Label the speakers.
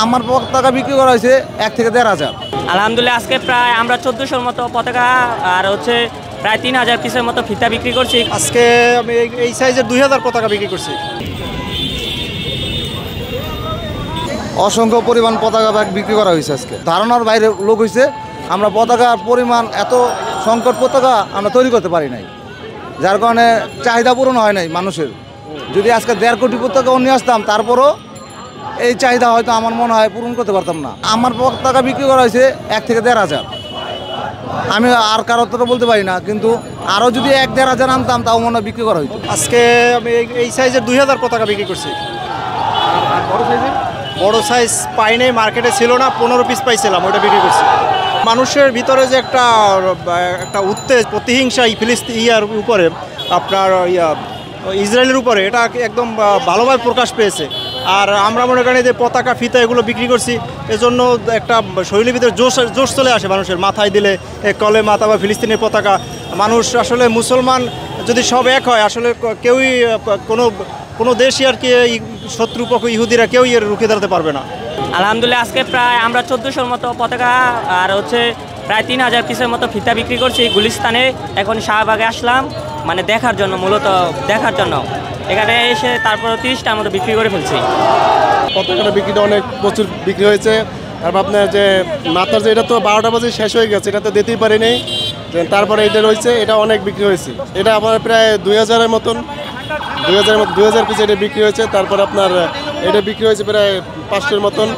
Speaker 1: আমার পতাকা বিক্রি করা হয়েছে 1 থেকে 1,500।
Speaker 2: আলহামদুলিল্লাহ আজকে প্রায় আমরা 1400-র মতো পতাকা আর হচ্ছে প্রায় 3000 পিসের মতো ফিতা বিক্রি করছি।
Speaker 3: আজকে আমি এই সাইজের 2000 পতাকা বিক্রি করছি।
Speaker 1: অসংখ্য পরিমাণ পতাকা ব্যাগ বিক্রি করা হয়েছে আজকে, ধারণার বাইরে লোক হয়েছে। আমরা পতাকার পরিমাণ এত সংকট পতাকা আমরা তৈরি করতে পারি নাই, যার কারণে চাহিদা পূরণ হয় নাই মানুষের। যদি আজকে 1.5 কোটি পতাকাও নিয়ে আসতাম, তারপরও এই চাহিদা হয়তো আমার মনে হয় পূরণ করতে পারতাম না। আমার পতাকা বিক্রি করা হয়েছে 1 থেকে 1,500। আমি আর কারো তো বলতে পারি না, কিন্তু আরও যদি 1-1,500 আনতাম তাও মনে হয় বিক্রি করা হইতো।
Speaker 3: আজকে আমি এই সাইজের 2000 পতাকা বিক্রি করছি। বড় সাইজ পাই নাই, মার্কেটে ছিল না, 15 পিস পাইছিলাম, ওইটা বিক্রি করছি। মানুষের ভিতরে যে একটা উত্তেজ, প্রতিহিংসা ইয়ার উপরে, আপনার ইসরায়েলের উপরে, এটা একদম ভালোভাবে প্রকাশ পেয়েছে। আর আমরা মনে করি যে পতাকা ফিতা এগুলো বিক্রি করছি, এজন্য একটা শরীরের ভিতরে জোশ চলে আসে মানুষের। মাথায় দিলে কলে মাথা বা ফিলিস্তিনের পতাকা, মানুষ আসলে মুসলমান যদি সব এক হয়, আসলে কেউই কোনো দেশই আর কি শত্রুপক্ষ ইহুদিরা কেউ রুখে দাঁড়াতে পারবে না।
Speaker 2: আলহামদুলিল্লাহ আজকে প্রায় আমরা 1400-র মতো পতাকা আর হচ্ছে প্রায় 3000 পিসের মতো ফিতা বিক্রি করছি গুলিস্তানে। এখন শাহবাগে আসলাম মানে দেখার জন্য, মূলত দেখার জন্য। এখানে এসে তারপর 30টার মতো বিক্রি করে ফেলছি।
Speaker 4: পতাকাটা বিক্রিটা অনেক প্রচুর বিক্রি হয়েছে। তারপর আপনার যে মাথার যে এটা তো 12টা বাজে শেষ হয়ে গেছে, এটা তো দিতেই পারিনি। তারপরে এটা রয়েছে, এটা অনেক বিক্রি হয়েছে। এটা আমার প্রায় 2000-এর মতন, 2000 পিস এটা বিক্রি হয়েছে। তারপর আপনার এটা বিক্রি হয়েছে প্রায় 500-এর মতন।